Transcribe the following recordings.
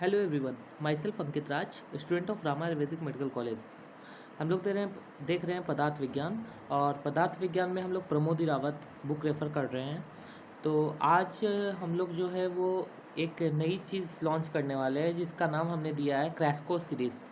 Hello everyone, my self Ankit Raj, student of Rama Ayurvedic medical college. हम लोग देख रहे हैं पदार्थ विज्ञान। और पदार्थ विज्ञान में हम लोग प्रमोदी रावत बुक रेफ़र कर रहे हैं। तो आज हम लोग जो है वो एक नई चीज़ लॉन्च करने वाले हैं जिसका नाम हमने दिया है क्रैश कोर्स सीरीज़।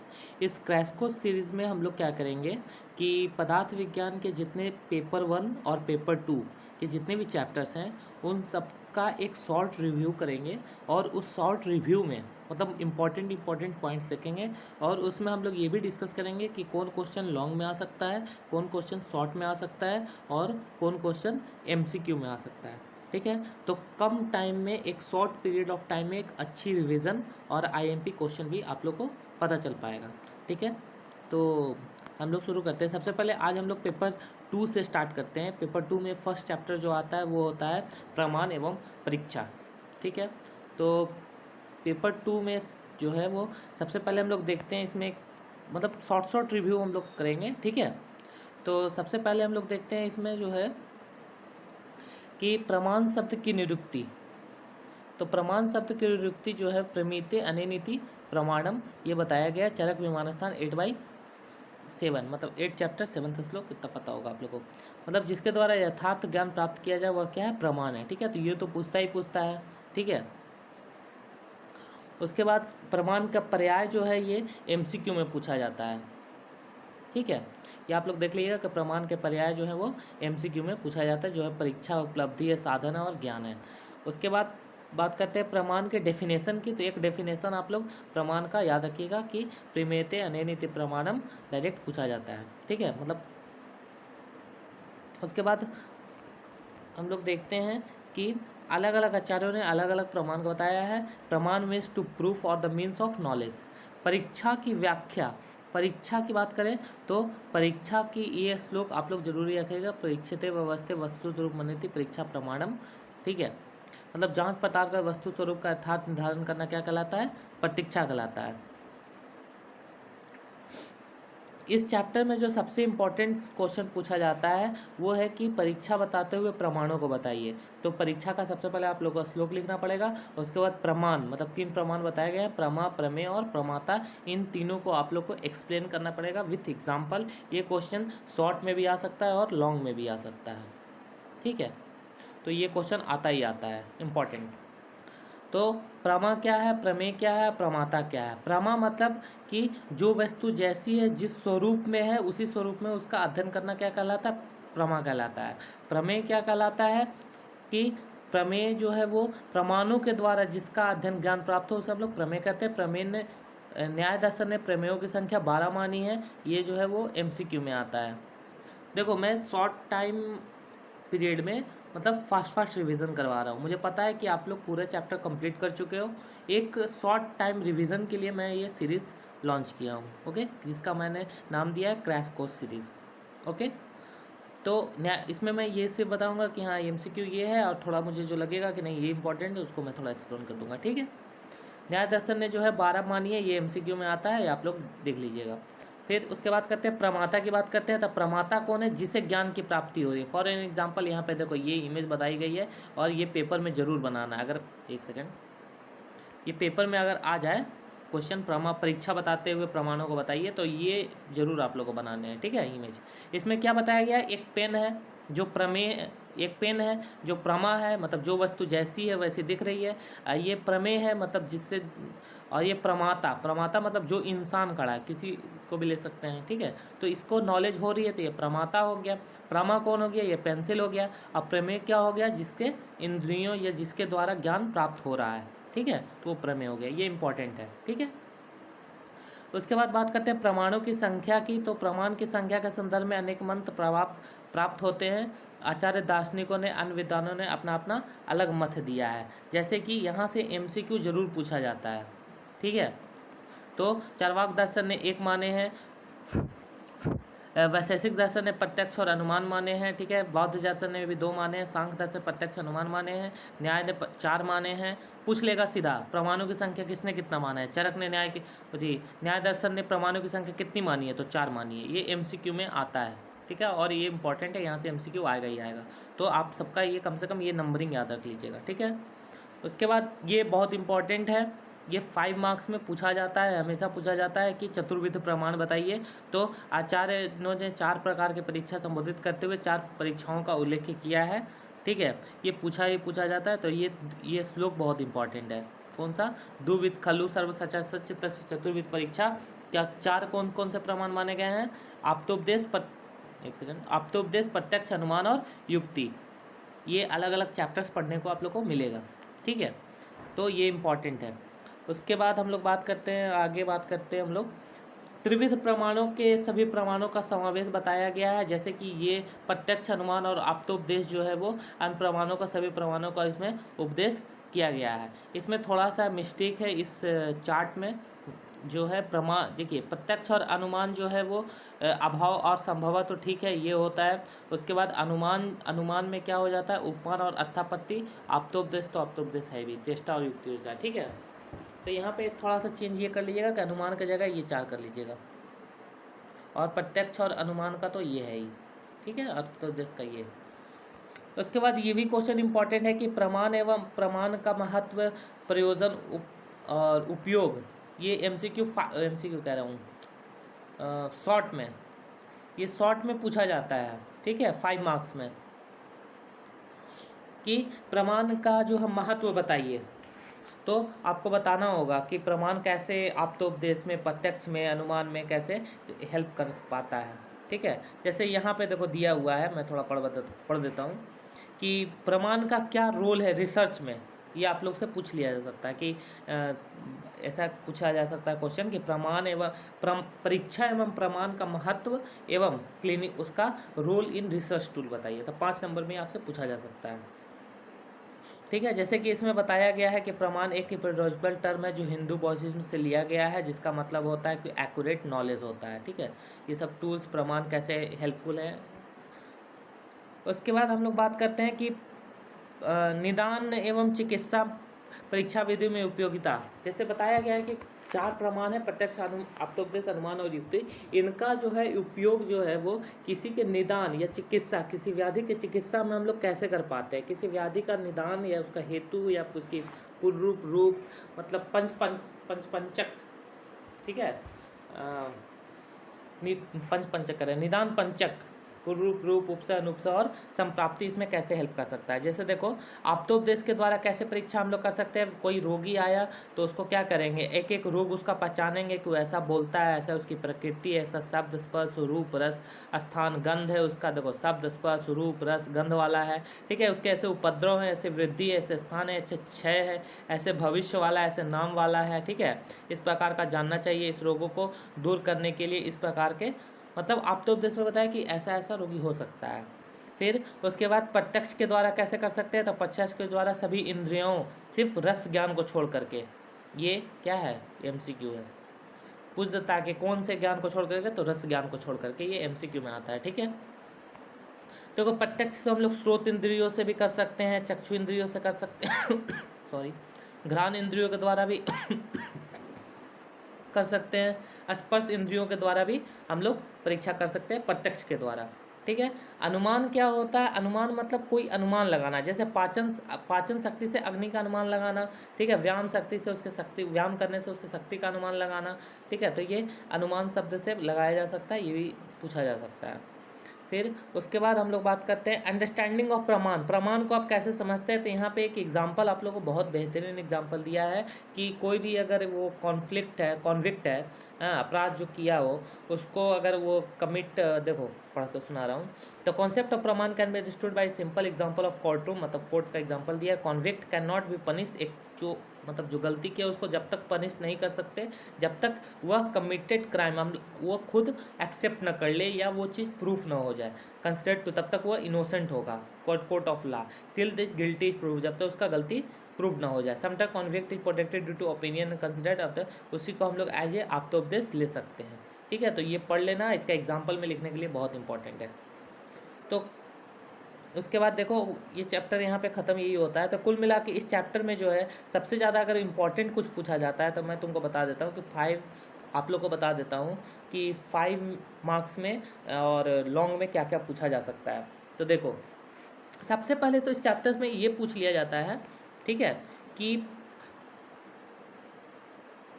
इस क्रैश कोर्स सीरीज़ में हम लोग क्या करेंगे कि पदार्थ विज्ञान के जितने पेपर 1 और पेपर 2 के जितने भी चैप्टर्स हैं उन सब का एक शॉर्ट रिव्यू करेंगे। और उस शॉर्ट रिव्यू में मतलब इम्पॉर्टेंट पॉइंट्स देखेंगे और उसमें हम लोग ये भी डिस्कस करेंगे कि कौन क्वेश्चन लॉन्ग में आ सकता है, कौन क्वेश्चन शॉर्ट में आ सकता है और कौन क्वेश्चन एमसीक्यू में आ सकता है। ठीक है, तो कम टाइम में, एक शॉर्ट पीरियड ऑफ टाइम में एक अच्छी रिवीजन और आईएमपी क्वेश्चन भी आप लोग को पता चल पाएगा। ठीक है, तो हम लोग शुरू करते हैं। सबसे पहले आज हम लोग पेपर 2 से स्टार्ट करते हैं। पेपर 2 में फर्स्ट चैप्टर जो आता है वो होता है प्रमाण एवं परीक्षा। ठीक है, तो पेपर 2 में जो है वो सबसे पहले हम लोग देखते हैं, इसमें मतलब शॉर्ट रिव्यू हम लोग करेंगे। ठीक है, तो सबसे पहले हम लोग देखते हैं इसमें जो है कि प्रमाण शब्द की निरुक्ति। तो प्रमाण शब्द की निरुक्ति जो है प्रमिते अनेनिति प्रमाणम, ये बताया गया चरक विमानस्थान 8/7, मतलब 8 चैप्टर 7th श्लोक। कितना पता होगा आप लोगों को, मतलब जिसके द्वारा यथार्थ ज्ञान प्राप्त किया जाए वह क्या है, प्रमाण है। ठीक है, तो ये तो पूछता है। ठीक है, उसके बाद प्रमाण का पर्याय जो है ये एमसीक्यू में पूछा जाता है। ठीक है, ये आप लोग देख लीजिएगा कि प्रमाण के पर्याय जो है वो एमसीक्यू में पूछा जाता है, जो है परीक्षा, उपलब्धि है, साधन है और ज्ञान है। उसके बाद बात करते हैं प्रमाण के डेफिनेशन की। तो एक डेफिनेशन आप लोग प्रमाण का याद रखिएगा कि प्रीमेते अनेनिति प्रमाणम डायरेक्ट पूछा जाता है। ठीक है, मतलब उसके बाद हम लोग देखते हैं कि अलग अलग आचार्यों ने अलग अलग प्रमाण को बताया है। प्रमाण मीन्स टू प्रूफ और द मीन्स ऑफ नॉलेज। परीक्षा की व्याख्या, परीक्षा की बात करें तो परीक्षा की ये श्लोक आप लोग जरूरी रखिएगा, परीक्षते व्यवस्थे वस्तु स्वरूप मन्यते परीक्षा प्रमाणम। ठीक है, मतलब जांच पड़ताल कर वस्तु स्वरूप का यथार्थ निर्धारण करना क्या कहलाता है, प्रतीक्षा कहलाता है। इस चैप्टर में जो सबसे इम्पोर्टेंट क्वेश्चन पूछा जाता है वो है कि परीक्षा बताते हुए प्रमाणों को बताइए। तो परीक्षा का सबसे पहले आप लोगों को श्लोक लिखना पड़ेगा। उसके बाद प्रमाण, मतलब 3 प्रमाण बताए गए हैं, प्रमा, प्रमेय और प्रमाता। इन तीनों को आप लोग को एक्सप्लेन करना पड़ेगा विथ एग्जाम्पल। ये क्वेश्चन शॉर्ट में भी आ सकता है और लॉन्ग में भी आ सकता है। ठीक है, तो ये क्वेश्चन आता ही आता है, इम्पॉर्टेंट। तो प्रमा क्या है, प्रमेय क्या है, प्रमाता क्या है। प्रमा मतलब कि जो वस्तु जैसी है, जिस स्वरूप में है, उसी स्वरूप में उसका अध्ययन करना क्या कहलाता है, प्रमा कहलाता है। प्रमेय क्या कहलाता है कि प्रमेय जो है वो प्रमाणों के द्वारा जिसका अध्ययन ज्ञान प्राप्त हो उसे हम लोग प्रमेय कहते हैं। प्रमेय ने न्याय दर्शन ने प्रमेयों की संख्या 12 मानी है। ये जो है वो एमसीक्यू में आता है। देखो, मैं शॉर्ट टाइम पीरियड में मतलब फास्ट रिवीजन करवा रहा हूँ। मुझे पता है कि आप लोग पूरे चैप्टर कंप्लीट कर चुके हो। एक शॉर्ट टाइम रिवीजन के लिए मैं ये सीरीज़ लॉन्च किया हूँ। ओके, जिसका मैंने नाम दिया है क्रैश कोर्स सीरीज़। ओके, तो इसमें मैं ये से बताऊँगा कि हाँ एमसीक्यू ये है, और थोड़ा मुझे जो लगेगा कि नहीं ये इंपॉर्टेंट है उसको मैं थोड़ा एक्सप्लेन कर दूँगा। ठीक है, न्याय दर्शन ने जो है 12 मानी है, ये एमसीक्यू में आता है, आप लोग देख लीजिएगा। फिर उसके बाद करते हैं प्रमाता की बात करते हैं। तो प्रमाता कौन है, जिसे ज्ञान की प्राप्ति हो रही है। फॉर एन एग्जांपल यहाँ पे देखो ये इमेज बताई गई है और ये पेपर में ज़रूर बनाना है। अगर एक सेकेंड, ये पेपर में अगर आ जाए क्वेश्चन, परीक्षा बताते हुए प्रमाणों को बताइए, तो ये जरूर आप लोग को बनाने हैं। ठीक है, इमेज इसमें क्या बताया गया है, एक पेन है जो प्रमेय, एक पेन है जो प्रमा है, मतलब जो वस्तु जैसी है वैसी दिख रही है। ये प्रमेय है मतलब जिससे, और ये प्रमाता, प्रमाता मतलब जो इंसान खड़ा है, किसी को भी ले सकते हैं। ठीक है, तो इसको नॉलेज हो रही है तो ये प्रमाता हो गया। प्रमा कौन हो गया, ये पेंसिल हो गया। अब प्रमेय क्या हो गया, जिसके इंद्रियों या जिसके द्वारा ज्ञान प्राप्त हो रहा है। ठीक है, तो वो प्रमेय हो गया, ये इंपॉर्टेंट है। ठीक है, उसके बाद बात करते हैं प्रमाणों की संख्या की। तो प्रमाण की संख्या के संदर्भ में अनेक मंत्र प्राप्त होते हैं। आचार्य दार्शनिकों ने, अन्य विद्वानों ने अपना अपना अलग मत दिया है। जैसे कि यहाँ से एमसीक्यू जरूर पूछा जाता है। ठीक है, तो चार्वाक दर्शन ने 1 माने हैं, वैशेषिक दर्शन ने प्रत्यक्ष और अनुमान माने हैं। ठीक है, बौद्ध दर्शन ने भी 2 माने हैं, सांख्य दर्शन प्रत्यक्ष अनुमान माने हैं, न्याय ने 4 माने हैं। पूछ लेगा सीधा, प्रमाणों की संख्या किसने कितना माना है। चरक ने न्याय दर्शन ने प्रमाणों की संख्या कितनी मानी है, तो 4 मानी है। ये एमसीक्यू में आता है। ठीक है, और ये इंपॉर्टेंट है, यहाँ से एमसीक्यू आएगा ही आएगा। तो आप सबका ये कम से कम ये नंबरिंग याद रख लीजिएगा। ठीक है, उसके बाद ये बहुत इंपॉर्टेंट है ये 5 मार्क्स में पूछा जाता है, हमेशा पूछा जाता है कि चतुर्विध प्रमाण बताइए। तो आचार्य ने 4 प्रकार की परीक्षा संबोधित करते हुए 4 परीक्षाओं का उल्लेख किया है। ठीक है, ये पूछा जाता है। तो ये श्लोक बहुत इंपॉर्टेंट है। कौन सा? द्विविध खलु सर्व सचा सच तस्य चतुर्विध परीक्षा। क्या 4 कौन कौन से प्रमाण माने गए हैं? आप्तोपदेश, प्रत्यक्ष, अनुमान और युक्ति। ये अलग अलग चैप्टर्स पढ़ने को आप लोग को मिलेगा। ठीक है, तो ये इम्पॉर्टेंट है। उसके बाद हम लोग आगे बात करते हैं हम लोग त्रिविध प्रमाणों के सभी प्रमाणों का समावेश बताया गया है। जैसे कि ये प्रत्यक्ष, अनुमान और आप्तोपदेश जो है वो अन्य प्रमाणों का सभी प्रमाणों का इसमें उपदेश किया गया है। इसमें थोड़ा सा मिस्टेक है इस चार्ट में, जो है प्रमाण। देखिए, प्रत्यक्ष और अनुमान जो है वो अभाव और संभव, तो ठीक है, ये होता है। उसके बाद अनुमान में क्या हो जाता है? उपमान और अर्थापत्ति। आप्तोपदेश तो आप्तोपदेश है भी, चेष्टा और युक्ति होता है। ठीक है, तो यहाँ पे थोड़ा सा चेंज ये कर लीजिएगा कि अनुमान की जगह ये 4 कर लीजिएगा, और प्रत्यक्ष और अनुमान का तो ये है ही। ठीक है, अर्थोपदेश का ये। उसके बाद ये भी क्वेश्चन इंपॉर्टेंट है कि प्रमाण एवं प्रमाण का महत्व, प्रयोजन और उपयोग। ये एमसीक्यू कह रहा हूँ, शॉर्ट में, ये शॉर्ट में पूछा जाता है। ठीक है, 5 मार्क्स में, कि प्रमाण का जो हम महत्व बताइए। तो आपको बताना होगा कि प्रमाण कैसे आप्तोपदेश में, प्रत्यक्ष में, अनुमान में कैसे हेल्प कर पाता है। ठीक है, जैसे यहाँ पे देखो दिया हुआ है, मैं थोड़ा पढ़ देता हूँ कि प्रमाण का क्या रोल है रिसर्च में। ये आप लोग से पूछ लिया जा सकता है कि ऐसा पूछा जा सकता है क्वेश्चन कि प्रमाण एवं परीक्षा एवं प्रमाण का महत्व एवं क्लिनिक उसका रोल इन रिसर्च टूल बताइए। तो 5 नंबर में आपसे पूछा जा सकता है। ठीक है, जैसे कि इसमें बताया गया है कि प्रमाण एक पेडोलॉजिकल टर्म है जो हिंदू बौद्धिज्म से लिया गया है, जिसका मतलब होता है कि एक्यूरेट नॉलेज होता है। ठीक है, ये सब टूल्स प्रमाण कैसे हेल्पफुल है। उसके बाद हम लोग बात करते हैं कि निदान एवं चिकित्सा परीक्षा विधि में उपयोगिता। जैसे बताया गया है कि 4 प्रमाण है, प्रत्यक्ष, आप्तोपदेश, अनुमान और युक्ति। इनका जो है उपयोग जो है वो किसी के निदान या चिकित्सा, किसी व्याधि के चिकित्सा में हम लोग कैसे कर पाते हैं। किसी व्याधि का निदान या उसका हेतु या उसकी पूर्व रूप, मतलब पंचक। ठीक है, पंचक करें, निदान पंचक, पूर्व रूप, उपसय, अनुपसय और संप्राप्ति, इसमें कैसे हेल्प कर सकता है। जैसे देखो, आप्तोपदेश के द्वारा कैसे परीक्षा हम लोग कर सकते हैं। कोई रोगी आया तो उसको क्या करेंगे, एक एक रोग उसका पहचानेंगे कि वो ऐसा बोलता है, ऐसा उसकी प्रकृति, ऐसा शब्द, स्पर्श, रूप, रस, स्थान, गंध है उसका। देखो, शब्द, स्पर्श, रूप, रस, गंध वाला है। ठीक है, उसके ऐसे उपद्रव है, ऐसे वृद्धि है, ऐसे स्थान है, ऐसे क्षय है, ऐसे भविष्य वाला, ऐसे नाम वाला है। ठीक है, इस प्रकार का जानना चाहिए। इस रोगों को दूर करने के लिए इस प्रकार के, मतलब आप्तोपदेश में बताया कि ऐसा ऐसा रोगी हो सकता है। फिर उसके बाद प्रत्यक्ष के द्वारा कैसे कर सकते हैं। तो प्रत्यक्ष के द्वारा सभी इंद्रियों, सिर्फ रस ज्ञान को छोड़ करके। ये क्या है? एमसीक्यू है। पूछ देता है कि कौन से ज्ञान को छोड़ करके, तो रस ज्ञान को छोड़ करके। ये एमसीक्यू में आता है। ठीक है, तो प्रत्यक्ष से हम लोग स्रोत इंद्रियों से भी कर सकते हैं, चक्षु इंद्रियों से कर सकते हैं सॉरी, घ्राण इंद्रियों के द्वारा भी कर सकते हैं, स्पर्श इंद्रियों के द्वारा भी हम लोग परीक्षा कर सकते हैं प्रत्यक्ष के द्वारा। ठीक है, अनुमान क्या होता है? अनुमान मतलब कोई अनुमान लगाना, जैसे पाचन शक्ति से अग्नि का अनुमान लगाना। ठीक है, व्यायाम शक्ति से व्यायाम करने से उसकी शक्ति का अनुमान लगाना। ठीक है, तो ये अनुमान शब्द से लगाया जा सकता है, ये भी पूछा जा सकता है। फिर उसके बाद हम लोग बात करते हैं अंडरस्टैंडिंग ऑफ प्रमाण। प्रमाण को आप कैसे समझते हैं। तो यहाँ पे एक एग्जांपल आप लोगों को बहुत बेहतरीन एग्जांपल दिया है कि कोई भी अगर वो कॉन्विक्ट है, अपराध जो किया हो उसको अगर वो कमिट, देखो पढ़ तो सुना रहा हूँ। तो कॉन्सेप्ट ऑफ प्रमाण can be understood by simple example of court room, मतलब कोर्ट का एग्जांपल दिया है। Convict can not be punish, एक जो गलती किया उसको जब तक पनिश नहीं कर सकते जब तक वह कमिटेड क्राइम वो खुद एक्सेप्ट न कर ले या वो चीज़ प्रूफ न हो जाए, कंसिडर्ड टू, तब तक वह इनोसेंट होगा। Court of law till this guilty is prove, जब तक उसका गलती प्रूव ना हो जाए। Sometime convict is protected due to opinion considered of the, उसी को हम लोग एज ए आप्तोपदेश ले सकते हैं। ठीक है, तो ये पढ़ लेना, इसका एग्जाम्पल में लिखने के लिए बहुत इंपॉर्टेंट है। तो उसके बाद देखो ये चैप्टर यहाँ पे ख़त्म यही होता है। तो कुल मिला के इस चैप्टर में जो है सबसे ज़्यादा अगर इम्पॉर्टेंट कुछ पूछा जाता है तो मैं तुमको बता देता हूँ कि 5 आप लोग को बता देता हूँ कि 5 मार्क्स में और लॉन्ग में क्या क्या पूछा जा सकता है। तो देखो सबसे पहले तो इस चैप्टर में ये पूछ लिया जाता है, ठीक है, कि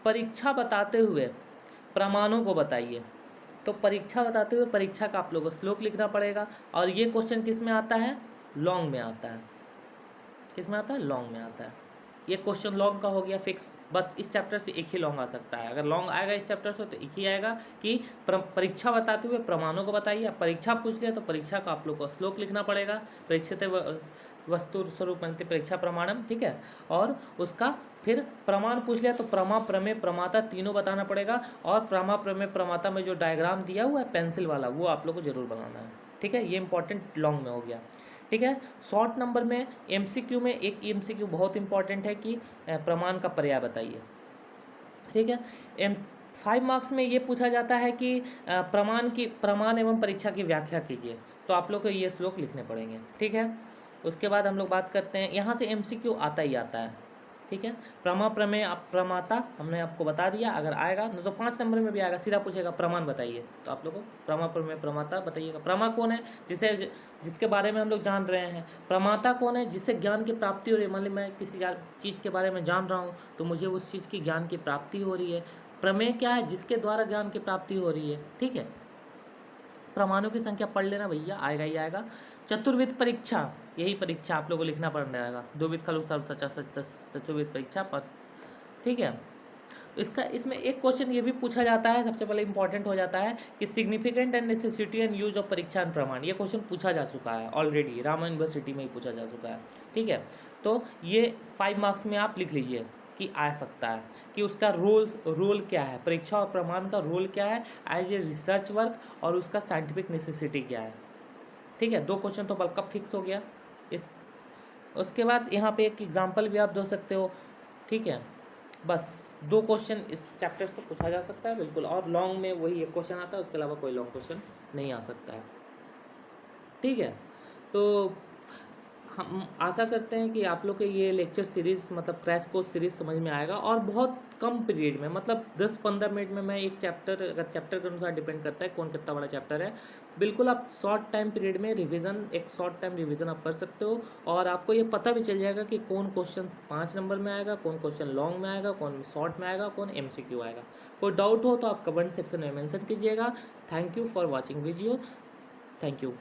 परीक्षा बताते हुए प्रमाणों को बताइए। तो परीक्षा बताते हुए परीक्षा का आप लोगों को श्लोक लिखना पड़ेगा। और ये क्वेश्चन किस में आता है? लॉन्ग में आता है। किस में आता है? लॉन्ग में आता है। ये क्वेश्चन लॉन्ग का हो गया फिक्स। बस इस चैप्टर से एक ही लॉन्ग आ सकता है। अगर लॉन्ग आएगा इस चैप्टर से तो एक ही आएगा कि परीक्षा बताते हुए प्रमाणों को बताइए। अब परीक्षा पूछ लिया तो परीक्षा का आप लोग को श्लोक लिखना पड़ेगा। परीक्षित वस्तु स्वरूप बनते परीक्षा प्रमाणम, ठीक है। और उसका फिर प्रमाण पूछ लिया तो प्रमा, प्रमेय, प्रमाता तीनों बताना पड़ेगा। और प्रमा, प्रमेय, प्रमाता में जो डायग्राम दिया हुआ है पेंसिल वाला, वो आप लोग को जरूर बनाना है, ठीक है। ये इंपॉर्टेंट लॉन्ग में हो गया, ठीक है। शॉर्ट नंबर में एमसीक्यू में एक एमसीक्यू बहुत इंपॉर्टेंट है कि प्रमाण का पर्याय बताइए, ठीक है। 5 मार्क्स में ये पूछा जाता है कि प्रमाण एवं परीक्षा की व्याख्या कीजिए। तो आप लोग को ये श्लोक लिखने पड़ेंगे, ठीक है। उसके बाद हम लोग बात करते हैं, यहाँ से एमसीक्यू आता ही आता है, ठीक है। प्रमा, प्रमेय, प्रमाता हमने आपको बता दिया। अगर आएगा तो 5 नंबर में भी आएगा, सीधा पूछेगा प्रमाण बताइए। तो आप लोग को प्रमा, प्रमेय, प्रमाता बताइएगा। प्रमा कौन है? जिसके बारे में हम लोग जान रहे हैं। प्रमाता कौन है? जिससे ज्ञान की प्राप्ति हो रही है। मान ली मैं किसी चीज़ के बारे में जान रहा हूँ तो मुझे उस चीज़ की ज्ञान की प्राप्ति हो रही है। प्रमेय क्या है? जिसके द्वारा ज्ञान की प्राप्ति हो रही है, ठीक है। प्रमाणों की संख्या पढ़ लेना भैया, आएगा ही आएगा। चतुर्विध परीक्षा, यही परीक्षा आप लोगों को लिखना पड़ जाएगा। 2 विध खलु सर्व सचा चतुर्विध परीक्षा पद, ठीक है। इसमें एक क्वेश्चन ये भी पूछा जाता है, सबसे पहले इंपॉर्टेंट हो जाता है कि significant and necessity and use of परीक्षा एंड प्रमाण। ये क्वेश्चन पूछा जा चुका है ऑलरेडी, रामा यूनिवर्सिटी में ही पूछा जा चुका है, ठीक है। तो ये 5 मार्क्स में आप लिख लीजिए कि आ सकता है कि उसका रोल क्या है, परीक्षा और प्रमाण का रोल क्या है एज ए रिसर्च वर्क, और उसका साइंटिफिक नेसेसिटी क्या है, ठीक है। 2 क्वेश्चन तो बल्कअप फिक्स हो गया। उसके बाद यहाँ पे एक एग्जांपल भी आप दे सकते हो, ठीक है। बस 2 क्वेश्चन इस चैप्टर से पूछा जा सकता है बिल्कुल। और लॉन्ग में वही एक क्वेश्चन आता है, उसके अलावा कोई लॉन्ग क्वेश्चन नहीं आ सकता है, ठीक है। तो हम आशा करते हैं कि आप लोग के ये लेक्चर सीरीज़ मतलब क्रैश कोर्स सीरीज़ समझ में आएगा। और बहुत कम पीरियड में, मतलब 10-15 मिनट में मैं एक चैप्टर, अगर चैप्टर के अनुसार डिपेंड करता है कौन कितना बड़ा चैप्टर है, बिल्कुल आप शॉर्ट टाइम पीरियड में रिवीजन, एक शॉर्ट टाइम रिवीजन आप कर सकते हो। और आपको ये पता भी चल जाएगा कि कौन क्वेश्चन 5 नंबर में आएगा, कौन क्वेश्चन लॉन्ग में आएगा, कौन शॉर्ट में आएगा, कौन MCQ आएगा। कोई डाउट हो तो आप कमेंट सेक्शन में मेंशन कीजिएगा। Thank you for watching video, thank you.